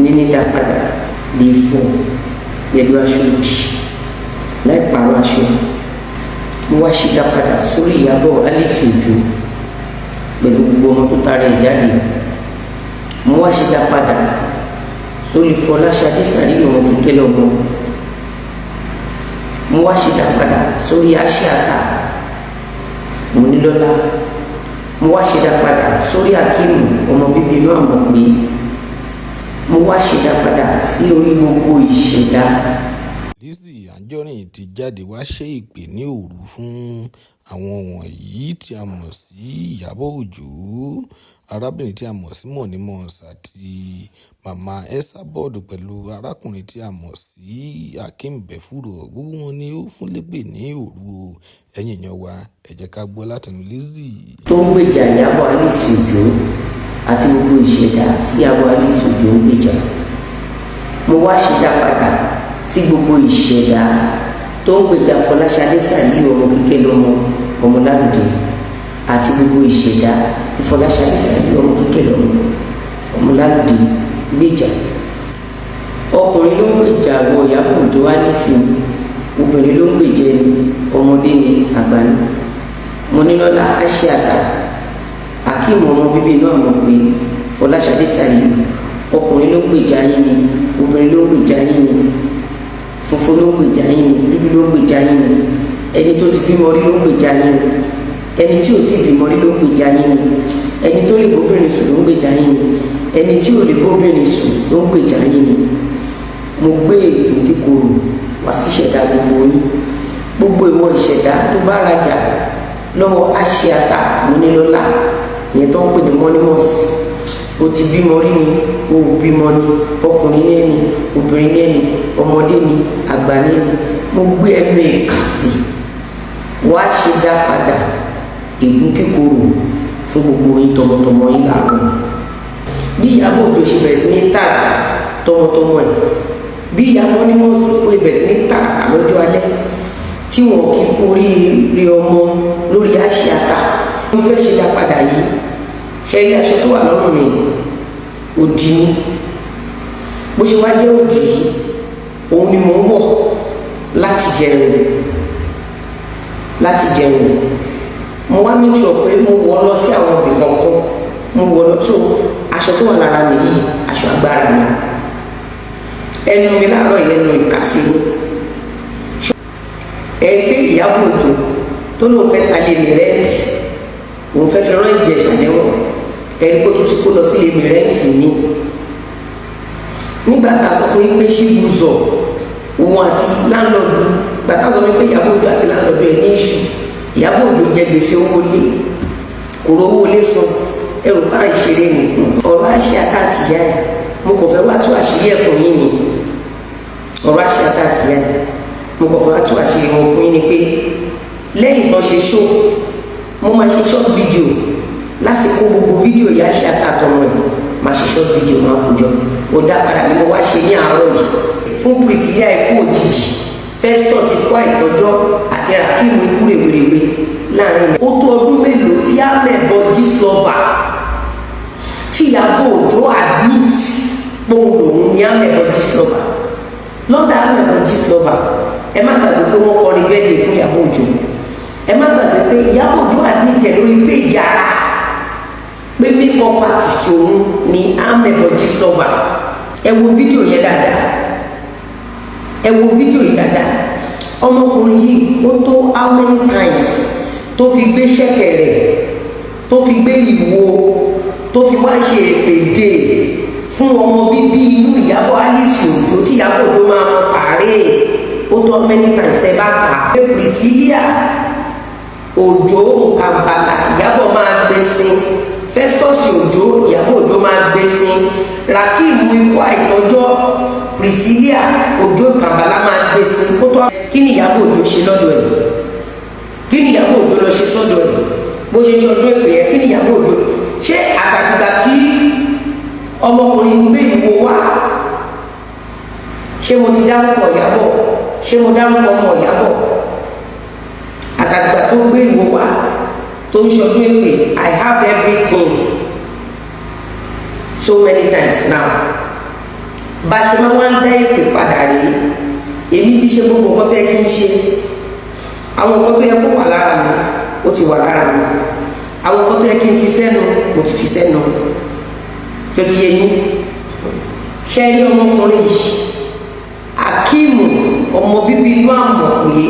níní dá padà lè fọ pẹ̀lú aṣọ òdì láì pààrọ̀ aṣọ. Mo wá ṣe dá padà sórí Ìyábọ̀ Alice Òjó pẹ̀lú gbogbo ọmọ tó tara ẹ̀ jáde. Mo wá ṣe dá padà sórí Fọláṣadé Sàríù ọmọ kékeré ọmọ. Mo wá ṣe dá padà sórí Àṣìàtà Monílọ́lá. Mo wá ṣe dá padà sórí Akíìmù ọmọ bíbí inú Àmọ̀pé. Mo wá ṣe dá padà sí orí gbogbo ìṣẹ̀dá. Lizzy Anjorin ti jáde wá ṣe ìpè ní òru fún àwọn wọ̀nyí tí a mọ̀ sí Ìyábọ̀ Òjó, arábìnrin tí a mọ̀ sí Mọ̀nímọ̀ọ́sà àti màmá Esabod pẹ̀lú arákùnrin tí a mọ̀ sí Hakeem Befuro. Gbogbo wọn ni ó fún lépè ní òru. Ẹ̀yin èèyàn wa, ẹ jẹ́ ká gbọ́ látẹnu Lizzy. Tó ń gbèjà Ìyábọ̀ Alice Òjó àti gbogbo ìṣẹ̀dá tí Ìyábọ̀ Alice Òjó ń gbèjà. Mo wá ṣe dá padà sí gbogbo ìṣẹ̀dá tó ń gbèjà Fọláṣadé Sàríù ọmọ kékeré ọmọ Lálùdé àti gbogbo ìṣẹ̀dá tí Fọláṣadé Sàríù ọmọ kékeré ọmọ Lálùdé gbèjà. Ọkùnrin ló ń gbèjà wọ Ìyábọ̀ Òjó Alice, obìnrin ló ń gbèjà ẹni, ọmọdé ni àgbà ni. Monílọ́lá Àṣìàtà Akíìmù ọmọ bíbí inú Àmọ̀pé Fọláṣadé Sàríù, ọkùnrin ló ń gbèjà yín ni, obìnrin ló ń gbèjà yín ni, funfun ló ń gbèjà yín ni, dúdú ló ń gbèjà yín ni, ẹni tó ti bímọ rí ló ń gbèjà yín ni, ẹni tí ò tí ì bímọ rí ló ń gbèjà yín ni, ẹni tó lè bóbìnrin sùn ló ń gbèjà yín ni, ẹni tí ò lè bóbìnrin sùn ló ń gbèjà yín ni. Mo gbé ègún kíkorò wá sí ìṣẹ̀dá gbogbo yín. Gbogbo ìwọ ìṣẹ̀dá tó bá rajà lọ́wọ́ Àṣìàtà Monílọ́lá, ìyẹn tó ń pè ní Mọ̀nímọ̀ọ́sà, o ti bímọ rí ni, o ò bímọ ni, ọkùnrin ní ẹni, obìnrin ní ẹni, ọmọdé ni, àgbà ní ẹni. Mo gbé ẹnu ìkà sí wá ṣe dá padà ègún kíkorò fún gbogbo yín tọmọtọmọ yín láàárọ̀. Bí Ìyábọ̀ Òjó ṣe bẹ̀rẹ̀ sí ní tààrà tọmọtọmọ ẹ̀, bí ìyá Mọ̀nímọ̀ọ́sà kó bẹ̀rẹ̀ sí ní tààrà lọ́jọ́ alẹ́ tí wọn kì í oríire ọmọ lórí Àṣìàtà. Mo fẹ́ ṣe dá padà yìí, ṣe rí aṣọ tó wà lọ́rùn mi òdì ni. Bó ṣe wá jẹ́ òdì yìí, òun ni mò ń wọ̀ láti jẹun. Mo wá make sure pé mo wọ̀ lọ sí àwọn ibì kankan, mo wọ̀ lọ tó aṣọ tó wà lára mi yìí, aṣọ agbára mi. Ẹnu mi láàárọ̀ yìí, ẹnu ìkàsí ni. Ẹgbẹ́ Ìyábọ̀ Òjó tó lóun fẹ́ ta lé mi rẹ́ǹtì, òun fẹ́ fi rán Ìjẹ̀ṣà lẹ́wọ̀n, ẹni kó tó ti kó lọ sí lé mi rẹ́ǹtì mi. Nígbà tá a sọ fún yín pé ṣíbùzọ̀ òun àti láńlọ́ọ̀dù, gbà tá a sọ fún yín pé Ìyábọ̀ Òjó àti láńlọ́ọ̀dù ẹ̀ ní ìṣù, Ìyábọ̀ Òjó jẹ gbèsè owó lé, kò rówó lé san, ẹrù bá ìṣeré nìkan. Ọ̀rọ̀ Àṣìàtà àti ìyá ẹ̀, mo kàn fẹ́ wá tú àṣírí ẹ̀ fún yín ni. Ọ̀rọ̀ Àṣìàtà àti ìyá ẹ̀, mo kàn fẹ́ wá tú àṣírí wọn fún yín ni pé lẹ́yìn tó ṣe ṣó, mo máa ṣe short video láti kó gbogbo fídíò ìyá Àṣìàtà àtọmọ ẹ̀, máa ṣe short video máa kó jọ. Ó dá padà ni mo wá ṣe ní àárọ̀ yìí fún Priscilla ikú òjijì, Festus ikú àìtọ́jọ́ àti Rakim ikú rèwerèwe láàrin mi. Ó tó ọdún mélòó tí Amebo Gistlover, tí Ìyábọ̀ Òjó admit pòun lòun ní Amebo Gistlover. Lọ́dà Amebo Gistlover, ẹ má gbàgbé pé wọ́n kọrin bẹ́ẹ̀dẹ̀ fún Ìyábọ̀ Òjó. Ẹ má gbàgbé pé Ìyábọ̀ Òjó admit ẹ̀ lórí péjì ara pé makeup artist òun ní Amebo Gistlover. Ẹ wo fídíò yẹn dáadáa, ẹ wo fídíò yìí dáadáa. Ọmọkùnrin yìí ó tó how many times tó fi gbé ṣẹ̀kẹ̀rẹ̀, tó fi gbé ìwo, tó fi wá ṣe èpèdè fún ọmọ bíbí inú Ìyábọ̀ Alice Òjó tí Ìyábọ̀ Òjó máa mọ sàárè. Ó tó how many times tẹ bá kà á. Priscilla Òjó Kàbàlà Ìyábọ̀ máa gbé sin, Festus Òjó Ìyábọ̀ Òjó máa gbé sin, Rakim ikú àìtọ́jọ́ Priscilla Òjó Kàbàlà máa gbé sin. Ó tó kí ni Ìyábọ̀ Òjó ṣe lọ́dọ̀ ẹ̀? Kí ni Ìyábọ̀ Òjó lọ ṣe sọ́dọ̀ ẹ̀? Bó ṣe ṣọdún èpè yẹn, kí ni Ìyábọ̀ Òjó ṣé àsàtìgbà tí ọmọkùnrin gbé ìwo wá, ṣé mo ti dárúkọ Ìyábọ̀? Ṣé mo dárúkọ ọmọ Ìyábọ̀? Àsàtìgbà tó gbé ìwo wá tó ń ṣọdún èpè, I have everything so many times now. bá ṣe máa wá ń dá ìpè padà rèé èmi ti ṣe gbogbo nǹkan tó yẹ kí n ṣe àwọn nǹkan tó yẹ kó wà lára mi ó ti wà lára mi àwọn nǹkan tó yẹ kí n fi sẹ́nu mo ti fi sẹ́nu tó ti yẹ yín ṣe rí ọmọkùnrin yìí Akeem ọmọ bíbí inú Àmọ̀pé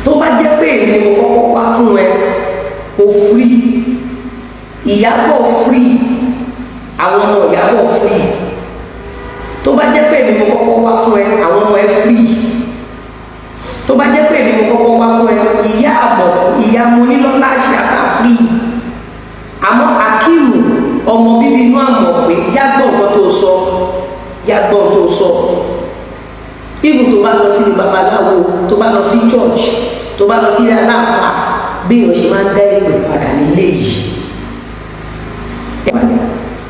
tó bá jẹ́ pé èmi mo kọ́kọ́ wá fún ẹ kò free Ìyábọ̀ free àwọn ọmọ Ìyábọ̀ free tó bá jẹ́ pé èmi mo kọ́kọ́ wá fún ẹ àwọn ọmọ ẹ free tó bá jẹ́ pé èmi mo kọ́kọ́ wá fún ẹ ìyá Monílọ́lá Àṣàkà free àmọ́ Akeem ọmọ bíbí inú Àmọ̀pé yàgbọ́n nǹkan tó sọ yàgbọ́n tó sọ even tó bá lọ sí babaláwo tó bá lọ sí church tó bá lọ sí aláàfáà bí èèyàn ṣe máa ń dá ìpè padà nílé yìí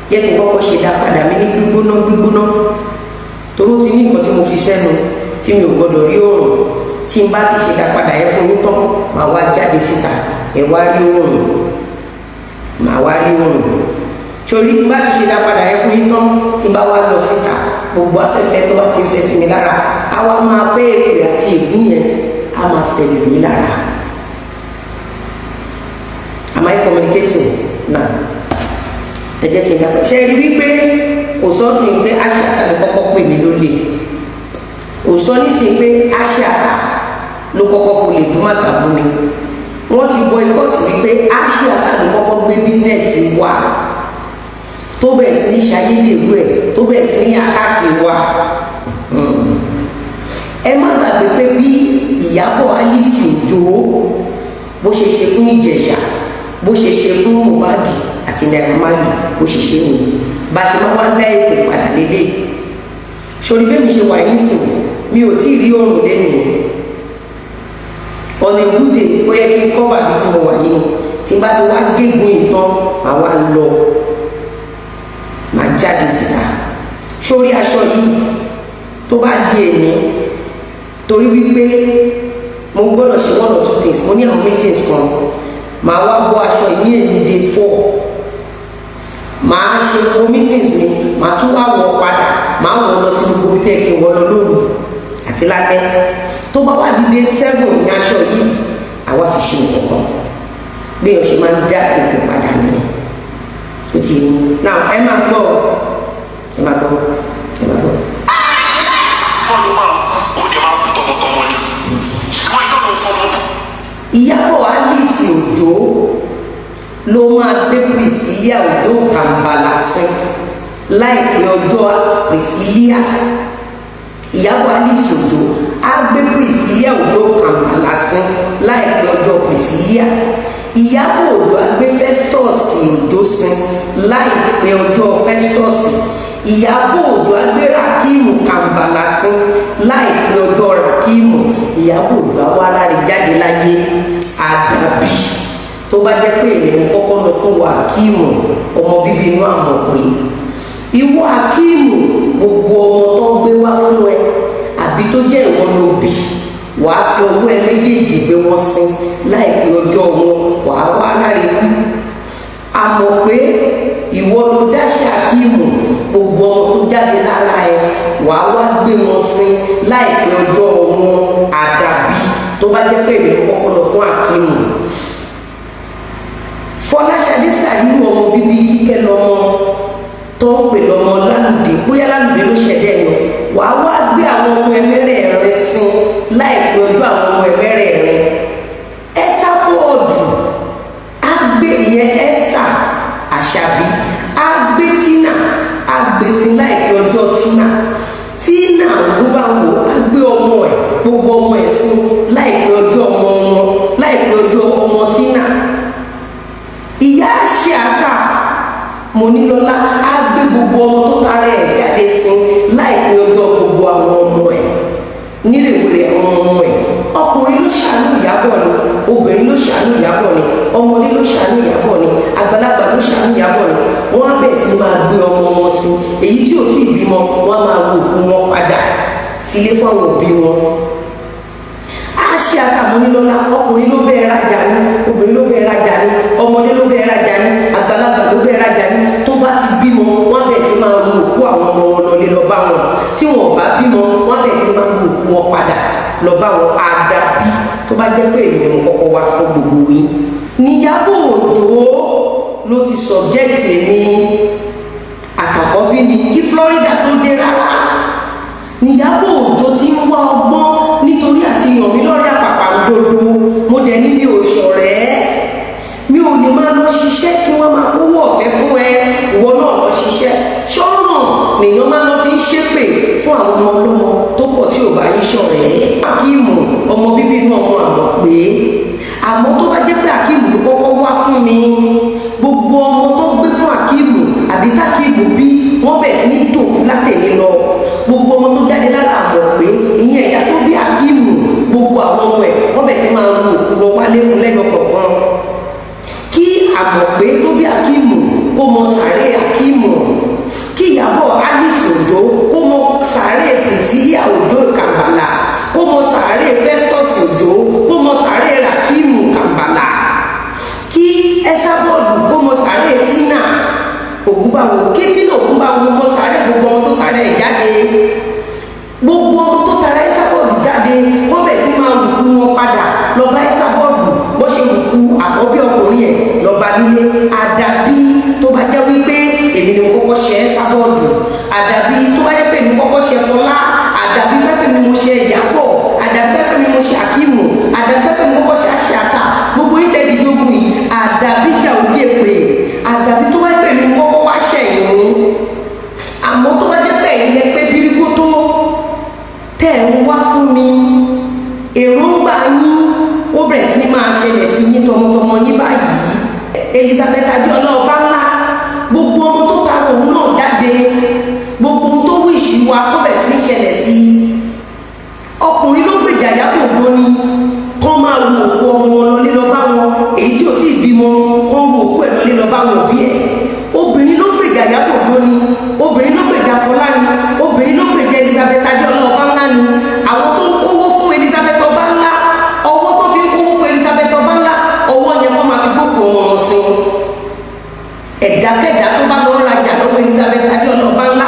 jẹ́ kí n kọ́kọ́ ṣe dá padà mi ní gbígbóná torí ó ti ní nǹkan tí mo fi sẹ́nu tí mi ò gbọ́dọ̀ rí òòrùn tí n bá ti ṣe dá padà ẹ fún yín tán màá wá jáde síta ẹ wá rí òòrùn màá wá rí òòrùn torí tí n bá ti ṣe dá padà ẹ fún yín tán tí n bá wá lọ síta gbogbo afẹ́fẹ́ tó bá ti ń fẹ́ sí mi lára á wá máa fẹ́ èpè àti ègún yẹn á máa fẹ́ lù mí lára. Am I communicating now? Ẹ jẹ́ kí n dàgbà ṣe rí wípé kò sọ sí pé Àṣàkà ló kọ́kọ́ pè mí lólè kò sọ nísìnyí pé Àṣàkà ló kọ́kọ́ folè tó má tàbú mi wọ́n ti boycott wípé Àṣàkà ló kọ́kọ́ gbé bísínẹ́sì wa tó bẹ̀rẹ̀ sí ní ṣayédèrú ẹ̀ tó bẹ̀rẹ̀ sí ní àkáàkiri wa ẹ má gbàgbé pé bí Ìyábọ̀ Alice Òjó bó ṣe ṣe fún Ìjẹ̀ṣà bó ṣe ṣe fún Mohbad àti Naira Marley bó ṣe ṣe nìyí bá ṣe máa wá ń dá ìpè padà lélẹ̀ sórí bẹ́ẹ̀ mi ṣe wà yín sìn mi ò tí ì rí oòrùn lẹ́nu ọ̀nà ìwúde ó yẹ kí n kọ́bà bí tí mo wà yìí tí n bá ti wá gégùn ìtàn màá wá lọ màá jáde síta sórí aṣọ yìí tó bá di èmi torí wípé mo gbọ́dọ̀ ṣe one or two things mo ní àwọn meetings kan màá wá bọ́ aṣọ yìí ní èmi day 4 màá ṣe gbogbo meetings mi màá tún wá wọ̀ padà màá wọ̀ lọ sí gbogbo tẹ́ kí n wọ̀ lọ lóru àti lálẹ́ tó bá wà ní day 7 ní aṣọ yìí àwa fi ṣe nǹkan bí èèyàn ṣe máa ń dá ìpè padà nìyẹn ó ti ní now ẹ máa gbọ́ ẹ máa gbọ́ ẹ máa gbọ́. Ìyábọ̀ Alice Òjó ló máa gbé Priscilla Òjó Kàǹbàlà sin láìpẹ́ ọjọ́ Priscilla Ìyábọ̀ Alice Òjó á gbé Priscilla Òjó Kàǹbàlà sin láìpẹ́ ọjọ́ Priscilla Ìyábọ̀ Òjó á gbé Festus Òjó sin láìpẹ́ ọjọ́ Festus Ìyábọ̀ Òjó á gbé Rakeem Kàǹbàlà sin láìpẹ́ ọjọ́ Rakeem Ìyábọ̀ Òjó á wá láre jáde láyé àdàbí tó bá jẹ́ pé èmi kọ́kọ́ lọ fún wa Akeem ọmọ bíbí inú Àmọ̀pé ìwọ Akeem gbogbo ọmọ tó ń gbé wá fún ẹ àbí tó jẹ́ ìwọ ló bí wàá fi ọwọ́ ẹ méjèèjì gbé wọn sin láìpẹ́ ọjọ́ wọn wàá wá láre kú Àmọ̀pé ìwọ ló dáṣẹ́ Akeem gbogbo ọmọ tó jáde lára ẹ wàá wá gbé wọn sin láìpẹ́ ọjọ́ wọn àdàbí tó bá jẹ́ pé èmi kọ́kọ́ lọ fún Akeem Fọláṣadé Sàríù ọmọ bíbí Kíkẹ́ lọ́mọ tó ń pè lọ́mọ Lálùdé bóyá Lálùdé ló ṣẹ̀dẹ̀ lọ wàá wá gbé àwọn ọmọ ẹ̀mẹ́rẹ̀ẹ̀rin sin láìpẹ́ ọjọ́ àwọn ọmọ ẹ̀mẹ́rẹ̀ẹ̀rin ẹ̀sà bọ́ọ̀dù á gbé ìyẹn Esther Àṣàbí á gbé Tina á gbé sin láìpẹ́ ọjọ́ Tina ògúnbàwò á gbé ọmọ ẹ̀ gbogbo ọmọ ẹ̀ sin láìpẹ́ ọjọ́ ọmọ wọn láìpẹ́ ọjọ́ ọmọ Tina ìyá Àṣàkà Monílọ́lá á gbé gbogbo ọmọ tó tara ẹ̀ jáde sin láìpẹ́ ọjọ́ gbogbo àwọn ọmọ ẹ̀ nílèwèrè àwọn ọmọ ẹ̀ ọkùnrin ló ṣàánú Ìyábọ̀ ni obìnrin ló ṣàánú Ìyábọ̀ ni ọmọdé ló ṣàánú Ìyábọ̀ ni àgbàlagbà ló ṣàánú Ìyábọ̀ ni wọ́n á bẹ̀rẹ̀ sí máa gbé ọmọ wọn sí èyí tí ò tí ì bímọ wọ́n á máa wo òkú wọn padà sílé fáwọn òbí wọn. Àṣàkà Monílọ́lá ọkùnrin ló bẹ́ẹ̀ rajà ní obìnrin ló bẹ́ẹ̀ rajà ní ọmọdé ló bẹ́ẹ̀ rajà ní àgbàlagbà ló bẹ́ẹ̀ rajà ní tó bá ti bímọ wọ́n á bẹ̀rẹ̀ sí máa wo bá jẹ́ pé èmi ni mo kọ́kọ́ wá fún gbogbo yín. níyàbọ̀ òjò ló ti subject mi àtàkọ́bí mi kí Florida tó dé rárá. níyàbọ̀ òjò ti ń wá ọgbọ́n nítorí àti yàn mí lọ́rẹ́ àpàpàǹdodo. mo dẹ̀ ní mi ò ṣọ̀rẹ́, mi ò lè máa lọ ṣiṣẹ́ kí wọ́n máa kówó ọ̀fẹ́ fún ẹ, ìwọ náà lọ ṣiṣẹ́. ṣọ́nà nìyẹn máa lọ fi ń ṣépè fún àwọn ọmọ ọlọ́mọ tó pọ̀ tí ò bá yí ṣọ̀rẹ́. Akíìmù ọmọ bíbí inú ọmọ àmọ̀ pé àmọ́ tó bá jẹ́ pé Akíìmù ló kọ́kọ́ wá fún mi, gbogbo ọmọ tó gbé fún Akíìmù àbí tákíìmù bí wọ́n bẹ̀ sí ní tòkú látẹ̀lé lọ. gbogbo ọmọ tó jáde lára àmọ̀ pé ìyẹn ẹ̀yà tó bí Akíìmù, gbogbo àwọn ọmọ ẹ̀ wọ́n bẹ̀ sí máa lu òkú wọn wálé fún lẹ́yọ kọ̀ọ̀kan. kí Àmọ̀pé tó bí Akíìmù kó mọ sàárè Akíìmù, kí Ìyábọ̀ Alice Òjó kó mọ sàárè Priscilla Òjó Kàmbàlà, kó mọ sàárè Festus Òjó, kó mọ sàárè Rakimu Kàmbàlà, kí Ẹsábọ̀dù kó mọ sàárè Tina Ògúnbàwò, kí Tina Ògúnbàwò mọ sàárè gbogbo ọmọ tó tara ẹ̀ jáde. gbogbo ọmọ tó tara Ẹsábọ̀dù jáde wọ́n bẹ̀ sí máa rùkú wọn padà lọ bá Ẹsábọ̀dù bó ṣe rùkú àkọ́bí ọkùnrin ẹ̀ lọ́ba nílé. àdàbí tó bá jẹ́ wípé èmi ni mo kọ́kọ́ ṣe Ẹsábọ̀dù, àdàbí tó bá jẹ́ pé èmi kọ́kọ́ ṣe Fọlá, àdàbí pẹ́pẹ́ mi mo ṣe Ìyábọ̀, àdàbí pẹ́pẹ́ mi mo ṣe Akíìmù, àdàbí pẹ́pẹ́ mi kọ́kọ́ ṣe Àṣàkà, gbogbo yín tẹ́lẹ̀ ìjókòó yìí, àdàbí ìjà òbí èpè, àdàbí tó bá jẹ́ pé èmi mo kọ́kọ́ wá ṣẹ̀yìn. àmọ́ tó bá jẹ́ pé ẹ̀yin yẹ pé bíríkótó tẹ̀ ń wá fún mi, èròǹgbà yín ó bẹ̀rẹ̀ sí ní máa ṣẹlẹ̀ sí yín tọmọtọmọ yín báyìí. Elizabeth Abíọ́lá Ọbánlá, gbogbo ọmọ tó tara òun náà jáde, gbogbo ohun tó wù ìṣìwà kó bẹ̀rẹ̀ sí ní ṣẹlẹ̀ sí i. ọkùnrin ló gbèjà Ìyábọ̀ Òjó ni kán máa wo òkú ọmọ wọn lọlé lọ bá wọn, èyí tí ò tí ì bímọ kán wo òkú ẹ̀ lọlé lọ bá wọn òbí ẹ̀. obìnrin ló gbèjà Ìyábọ̀ Òjó ni, obìnrin ló gbèjà Fọlá ni, obìnrin ló gbèjà Elizabeth Abíọ́lá Ọbánlá ni. àwọn tó ń kówó fún Elizabeth Ọbánlá, ọwọ́ tó fi ń kówó fún Elizabeth Ọbánlá, ọwọ́ yẹn kọ́ máa fi gbókò ọmọ wọn sí. ẹ̀dákẹ́dá tó bá lọ rajà lọ́wọ́ Elizabeth Abíọ́lá Ọbánlá,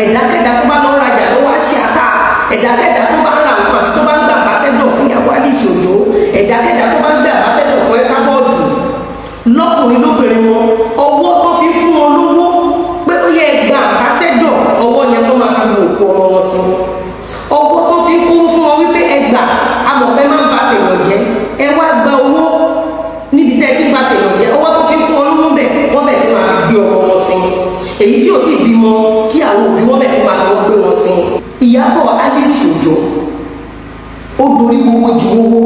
ẹ̀dákẹ́dá tó bá lọ rajà lọ́wọ́ Àṣàkà, ẹ̀dákẹ́dá tó bá ń ra nǹkan àbí tó bá ń gbà àbáṣẹ́dọ̀ fún Ìyábọ̀ Alice Òjó, ẹ̀dákẹ́dá tó bá ń gbà àbáṣẹ́dọ̀ fún Ẹsábọ̀dù, lọ́kùnrin lóbìnrin wọn, ọwọ́ tó fi fún wọn lówó pé ó yẹ gba àbáṣẹ́dọ̀, ọwọ́ yẹn kó máa fi wo òkú ọmọ wọn sí. ọwọ́ tó fi kó fún wọn wípé ẹgbà Amọ̀pé máa ń bá tèèyàn jẹ́, ẹ wá gba owó níbi tẹ́ ẹ ti ń bá tèèyàn jẹ́, ọwọ́ tó fi fún wọn lówó bẹ̀ wọ́n bẹ̀ sí máa fi gbé ọmọ wọn sí. èyí tí ò tí ì bímọ kí àwọn òbí wọ́n bẹ̀ sí máa fi gbé wọn sí. Ìyábọ̀ Alice Òjó ó dorí gbogbo ju owó,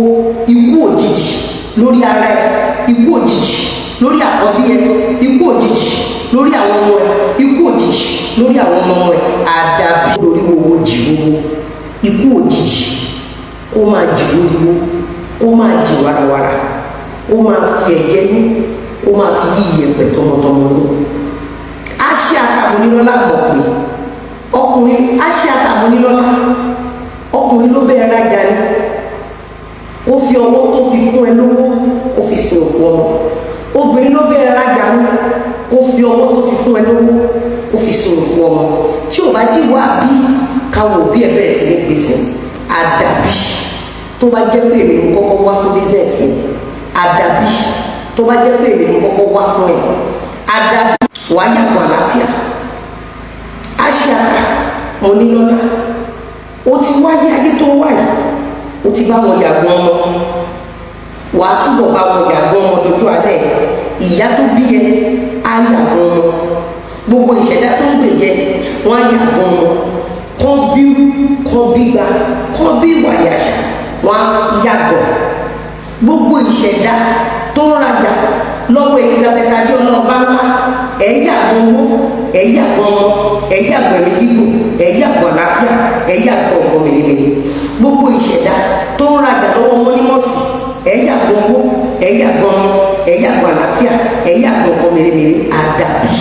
ikú òjijì lórí ara ẹ, ikú òjijì lórí àkọ́bí ẹ, ikú òjijì lórí àwọn ọmọ ẹ, ikú òjijì lórí àwọn ọmọ ẹ. àdàbí dorí gbogbo jì owó, ikú òjijì kó máa jì lóríwó, kó máa jì warawara, kó máa fi ẹ̀jẹ̀ yín, kó máa fi yí iyẹ̀pẹ̀ tọmọtọmọ yín. Àṣàkà Monílọ́lá Àmọ̀pé, ọkùnrin Àṣàkà Monílọ́lá, ọkùnrin ló bẹ̀rẹ̀ rájà ni, ó fi ọwọ́ tó fi fún ẹ lówó ó fi sin òkú ọmọ. obìnrin ló bẹ̀rẹ̀ rájà ni, ó fi ọwọ́ tó fi fún ẹ lówó ó fi sin òkú ọmọ. tí ò bá tí wá bí káwọn òbí ẹ bẹ̀rẹ̀ sí ní gbèsè. àdàbí tó bá jẹ́ pé èmi mo kọ́kọ́ wá fún bísíǹsì, àdàbí tó bá jẹ́ pé èmi mo kọ́kọ́ wá fún ẹ, àdàbí wàá yàgò àlàáfíà. Àṣàkà Monílọ́lá, ó ti wáyé ayé tó wáyé, ó ti bá wọn yàgò ọmọ, wàá túbọ̀ bá wọn yàgò ọmọ dojú alẹ́. ìyá tó bí ẹ á yàgò ọmọ, gbogbo ìṣẹ̀dá tó ń gbèjẹ wọn á yàgò ọmọ, kán bírú kán bígba kán bí ìwà ìyàṣà wọn á yàgò. gbogbo ìṣẹ̀dá tó ń rajà lọ́wọ́ Elizabeth Abíọ́lá Ọbánlá, ẹ̀ yàgò owó, ẹ̀ yàgò ọmọ, ẹ̀ yàgò ẹ̀mí gígùn, ẹ̀ yàgò àlàáfíà, ẹ̀ yàgò ọ̀gbọ̀n mèremère. gbogbo ìṣẹ̀dá tó ń rajà lọ́wọ́ Mọ́nímọ́sì, ẹ̀ yàgò owó, ẹ̀ yàgò ọmọ, ẹ̀ yàgò àlàáfíà, ẹ̀ yàgò ọ̀gbọ̀n mèremère. àdàbí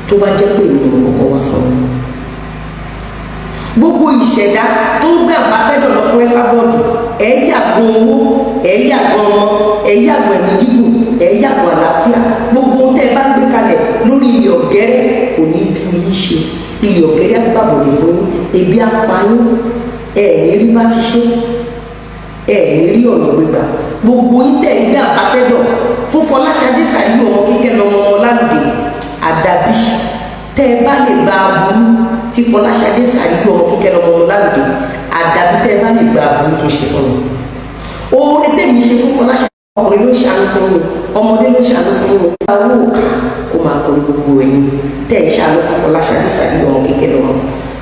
tó bá jẹ́ pé èmi ò kọ́kọ́ wá fún mi. gbogbo ìṣẹ̀dá tó ń gbé àmbásẹ́dọ̀ lọ fún Ẹsábọ̀dù, ẹ̀ yàgò owó, ẹ̀ yàgò ọmọ, ẹ̀ yàgò ẹ̀mí gígùn, ẹ̀ yàgò àlàáfíà. gbogbo ohun tẹ́ ẹ bá gbé kalẹ̀ lórí ilẹ̀ ọ̀gẹ́rẹ́ kò ní ju yín ṣe. ilẹ̀ ọ̀gẹ́rẹ́ àgbàbọ̀dé fún yín, ebi apá yín, ẹ̀ ní rí bá ti ṣe. rí ọ̀nà gbégbà gbogbo yín tẹ̀ ń gbé àbáṣẹ́dọ̀ fún Fọláṣadé Sàríù ọmọ kíkẹ́ lọ́mọ Ọlámídé àdàbí tẹ́ ẹ bá lè gba aburú tí Fọláṣadé Sàríù ọmọ kíkẹ́ lọ́mọ Ọlámídé àdàbí tẹ́ ẹ bá lè gba aburú tó ṣe fún mi. oore tẹ̀mí ṣe fún Fọláṣadé ọkùnrin ló ṣàánú fún mi ọmọdé ló ṣàánú fún mi àwọn òkà ó máa kọ gbogbo ẹ̀yìn tẹ́ ẹ ṣàánú fún Fọláṣadé Sàríù ọmọ kíkẹ́ lọ́mọ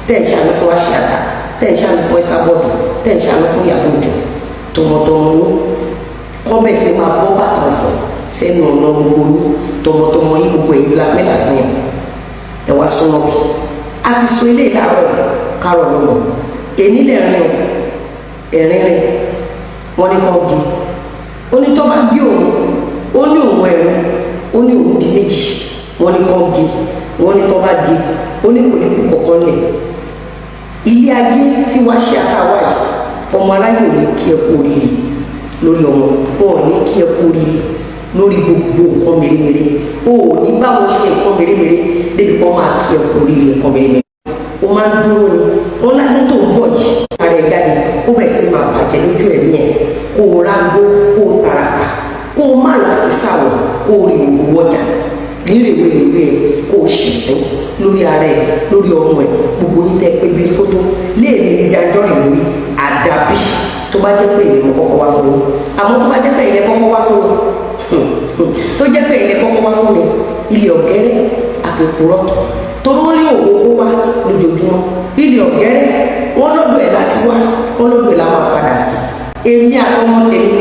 tẹ́ ẹ ṣàánú fún Àṣàkà tẹ́ ẹ ṣàánú fún Ẹsábọ́ọ̀dù tẹ́ ẹ ṣàánú fún Ìyábọ̀ Òjó tọmọtọmọ yín kọ́bẹ̀ sí máa bọ́ bàtà ọ̀fọ̀ sẹ́nu ọ̀nà gbogbo yín tọmọtọmọ yín gbogbo ẹ̀yìn blackmail àṣeyàn ẹ wá súnmọ́ bí a ti sọ ilé ìlàrọ̀ kárọ̀ lọ́wọ́ èmi lè rìn ẹ̀rín rìn wọ́n ní kàn gé ó ní tó bá gé òun ó ní òun ẹ̀rín ó ní òun di méjì wọ́n ní kàn gé wọ́n ní tó bá gé ó ní kò ní kú kọ̀ọ̀kan lẹ̀ ilé ayé tí wàá ṣe àtàwá yìí ọmọ aráyè ò ní kí ẹ kú oríire lórí ọmọ wọn ò ní kí ẹ kú oríire lórí gbogbo nǹkan mèremère o ò ní báwọn ṣe nǹkan mèremère débi kan máa kí ẹ kú oríire nǹkan mèremère o máa ń dúró ni wọn láyé tó ń bọ̀ yìí ara ẹ̀ jáde ó bẹ̀rẹ̀ sí máa bàjẹ́ lójú ẹ̀mí ẹ̀ kó o rágbó kó o tàràkà kó o má láti sáwọ̀ kó o rí gbogbo ọjà rírèwèrèwè ẹ̀ kó o ṣìṣẹ́ lórí ara ẹ̀ lórí ọmọ ẹ̀ gbogbo yín tẹ́ pé bí kótó léèmí Lizzy Anjorin lórí àdàbí tó bá jẹ́ pé ìrìn kọ́kọ́ wá fún mi àmọ́ tó bá jẹ́ pé ìrìn kọ́kọ́ wá fún mi tó jẹ́ pé ìrìn kọ́kọ́ wá fún mi ilé ọ̀gẹ́rẹ́ àpèkúrọ́ torí wọ́n ní òwò kó wá lójoojúmọ́ ilé ọ̀gẹ́rẹ́ wọ́n lọ́dọ̀ ẹ̀ láti wá wọ́n lọ́dọ̀ ẹ̀ la máa padà sí èmi àtọmọ tèmi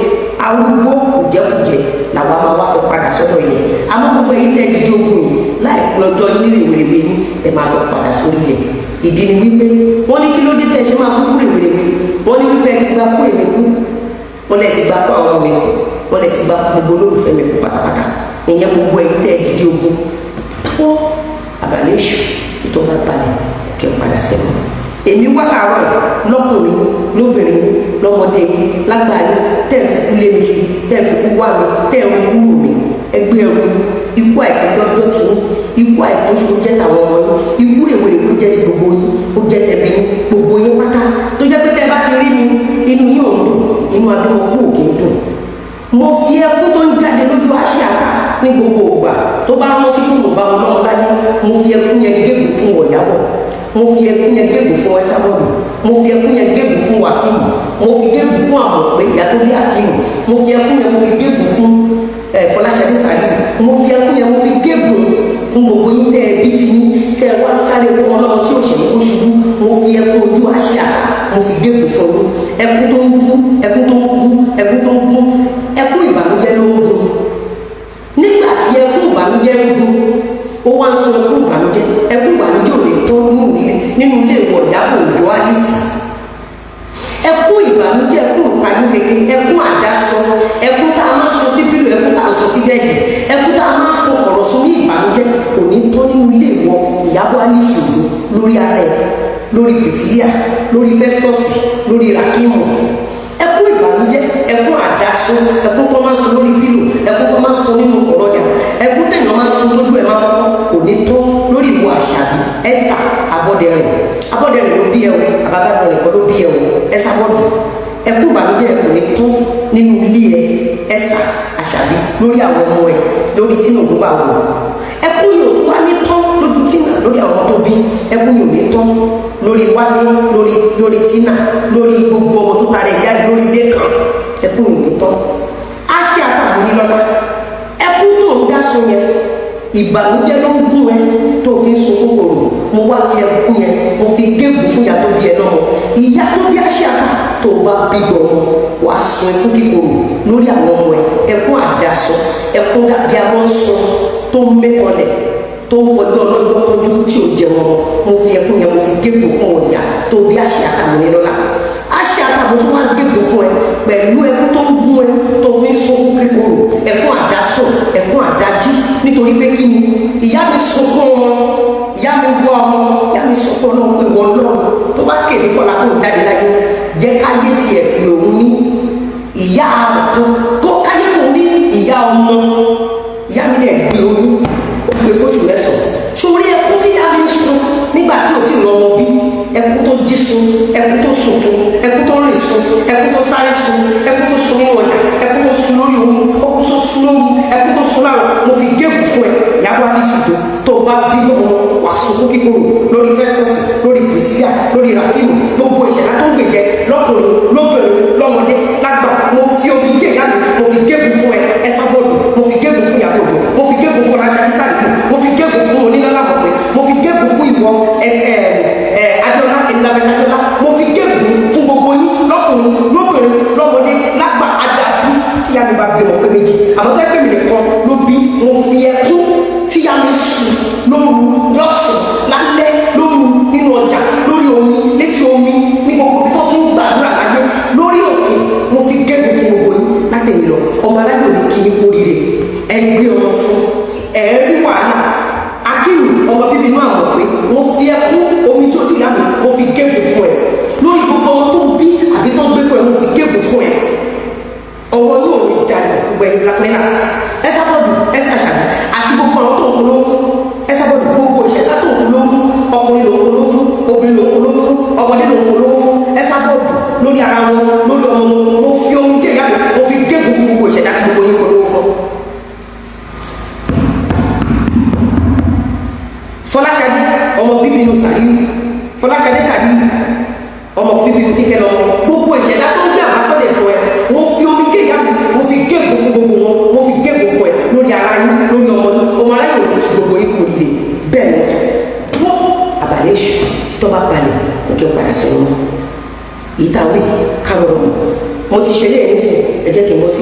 arúgbó kùjẹkùjẹ làwọn máa wá fẹ́ padà sọ́dọ̀ ilẹ̀ àmọ́ gbogbo èyí tẹ́ dídí ogun yìí láìpẹ́ ọjọ́ nírèwèrèwé ní ẹ̀ máa fẹ́ padà sórí ilẹ̀ ìdí ni wípé wọ́n ní kí ló dé tẹ́ ṣe máa kú rèwèrèwé wọ́n ní wípé ẹ ti gba kó èmi kú wọ́n lẹ ti gba kó àwọn mi wọ́n lẹ ti gba gbogbo olólùfẹ́ mi kú pátápátá ìyẹn gbogbo èyí tẹ́ dídí ogun fún àbálẹ̀ èṣù títọ́ bá balẹ̀ kẹ́ ń padà sẹ́wọ̀n èmi wá láàárọ̀ lọ́kùnrin lóbìnrin lọ́mọdé lágbàáyé tẹ́ ẹ̀ fi kú lé mi kiri tẹ́ ẹ̀ fi kú wá mi tẹ́ ẹ̀ ń kúrò mi ẹgbẹ́ ẹ̀rọ ikú àìkójọ́ ti ní ikú àìkóṣù jẹ́ tàwọn ọmọ yín ikú rèwerèwe jẹ́ ti gbogbo yín ó jẹ́ tẹ̀bí yín gbogbo yín pátá tó jẹ́ pé tẹ́ bá ti rí mi inú yín ò ń dùn inú abẹ́wọ̀n kú òkè ń dùn mo fi ẹkú tó ń jáde lójú Àṣàkà ní gbogbo ògbà tó bá rántí kó mo bá wọn lọ́wọ́ láyé mo fi ẹkú yẹn gégùn fún Ìyábọ̀ mo fi ẹkún yẹn gégùn fún Ẹsábọ́ọ̀dù mo fi ẹkún yẹn gégùn fún Wákímù mo fi gégùn fún Àmọ̀pé ìyá tó bí Akímù mo fi ẹkún yẹn mo fi gégùn fún Fọláṣadé Sàríù mo fi ẹkún yẹn mo fi gégùn fún gbogbo yín tẹ́ ẹ bí ti yín tẹ́ ẹ wá sáré fún Ọlọ́run tí òṣèlú kó ṣubú mo fi ẹkún ojú Àṣàkà mo fi gégùn fún yín ẹkún tó ń bú ẹkún tó ń bú ẹkún tó ń bú ẹkún ìbànújẹ́ ló ń bú nígbà tí ẹkún ìbànújẹ́ ń bú ó wá ń sọ ẹkún ìbànújẹ́ ò lè tó nínú ilé ìwọ Ìyábọ̀ Òjó Alice ẹkún ìbànújẹ́ ẹkún ìpayín kékeré ẹkún àdásọ ẹkún tá a máa sọ sí bílò ẹkún tá a sọ sí bẹ́ẹ̀dì ẹkún tá a máa sọ ọ̀rọ̀ sọ ní ìbànújẹ́ kò ní tó nínú ilé ìwọ Ìyábọ̀ Alice Òjó lórí ara ẹ lórí Priscilla lórí Festus lórí Rakimu ẹkún ìbànújẹ́ ẹkún àdásọ ẹkún tó máa sọ lórí bílò ẹkún tó máa sọ nínú ọ̀rọ̀jà ẹkún tẹ̀yàn máa sọ lójú ẹ̀ máa fọ́ kò ní tó lórí ìwọ Àṣàbí Esther Abọ́dẹrìn ló bí ẹ o àbábẹ́rẹ́ nìkan ló bí ẹ o Ẹsábọ́ọ̀dù ẹkún ìbànújẹ́ kò ní tó nínú ilé ẹ Esther Àṣàbí lórí àwọn ọmọ ẹ lórí Tinubu bá wọ ẹkún yóò tún wá ní tán lójú Tina lórí àwọn ọmọ tó bí ẹkún yóò ní tán lórí Wálé lórí Tina lórí gbogbo ọmọ tó tarẹ̀ jáde lórí Lẹ́kàn ẹkún yóò ní tán Àṣàkà Múnilọ́lá ẹkún tó ń dá sun yẹn ìbànújẹ́ ló ń gún ẹ tó fi ń sun kòkòrò mo wá fi ẹkún yẹn mo fi gégùn fún ìyá tó bí ẹ náà ìyá tó bí Àṣàkà tó bá bí gbọmọ wàá sun ẹkún kíkorò lórí àwọn ọmọ ẹ ẹkún àdásọ ẹkún dàbí àwọn sọ tó ń mẹkọlẹ tó ń fọjọ́ ọlọ́jọ́ tọ́jú tí ò jẹ wọn mo fi ẹkún yẹn mo fi gégùn fún ọ̀yà tó bí Àṣàkà Múnilọ́lá Àṣàkà mo tún wá gégùn fún ẹ pẹ̀lú ẹkún tó ń gún ẹ tó fi ń sunkún kíkorò ẹkún àdásọ ẹkún àdájí nítorí pé kí ni ìyá mi sunkún ọmọ ìyá mi wọ ọmọ ìyá mi sunkún ọlọ́run pé wọ́n lọ́run tó bá kéde kọ́lá kó jáde láyé jẹ́ káyé tiẹ̀ pé òun ní ìyá àtọ́ tó káyé kò ní ìyá ọmọ ìyá mi dẹ̀ gbé oyún ó gbé fóṣù mẹ́sàn-án sórí ẹkún tí ìyá mi ń sun nígbà tí ò tí ì lọ́mọ bí ẹkún tó jí sun ẹkún tó sùn fún ẹkún tó rìn sun ẹkún tó sáré sun lè ṣètò tó bá bí ọmọ wà sunkún kíkorò lórí Festus lórí Priscilla lórí Rakimu gbogbo ìṣẹ̀dá tó ń gbèjẹ lọ́kùnrin lóbìnrin lọ́mọdé lágbà mo fi omi jẹ ìyá mi mo fi gégùn fún ẹ sábọọdù mo fi gégùn fún Ìyábọ̀ Òjó mo fi gégùn fún Fọláṣadé Sàdíkù mo fi gégùn fún Onílọ́lá Mọ̀pé mo fi gégùn fún ìwọ Adéọlá Elizabeth Adéọlá mo fi gégùn fún gbogbo yín lọ́kùnrin lóbìnrin lọ́mọdé lágbà àdàbí tí ìyá mi bá bí ọmọ pé méjì àmọ́ tó ẹ pé mi nìkan ló bí mo fi ẹkún tí ìyá mi sùn lóru lọ́sàn lálẹ́ lóru nínú ọjà lórí omi létí omi ní gbogbo bí wọ́n tún gbàdúrà láyé lórí òkè mo fi gégùn fún gbogbo yín látẹ̀yìn lọ ọmọ aláyọ̀ ní kí ní kórìíre ẹgbẹ́ ọmọ fún ẹ̀ẹ́rí wàhálà akínú ọmọ bíbí inú àwọn pé mo fi ẹkún omi tó ti yá mi mo fi gégùn fún ẹ lórí gbogbo ọmọ tó bí àbí tó gbé fún ẹ mo fi gégùn fún ẹ ọwọ́ yóò rí dáadáa gbogbo ẹ̀yin blackmailers Ẹsábọ̀dù Esther Àṣàbí àti gbogbo ọ̀rọ̀ tó ń polówó fún Ẹsábọ̀dù gbogbo ìṣẹ̀dá tó ń polówó fún ọkùnrin ló ń polówó fún obìnrin ló ń polówó fún ọmọdé ló ń polówó fún Ẹsábọ̀dù lórí ara wọn lórí ọmọ wọn mo fi ohun jẹ́ ìyá mi mo fi gégùn fún gbogbo ìṣẹ̀dá tí gbogbo yín polówó fún. Fọláṣadé ọmọ bíbí inú Sàríù Fọláṣadé Sàríù ọmọ bíbí inú Kíkẹ́ lọ gbogbo ìṣẹ̀dá tó ń gbé àbásọ́dẹ̀ fún ẹ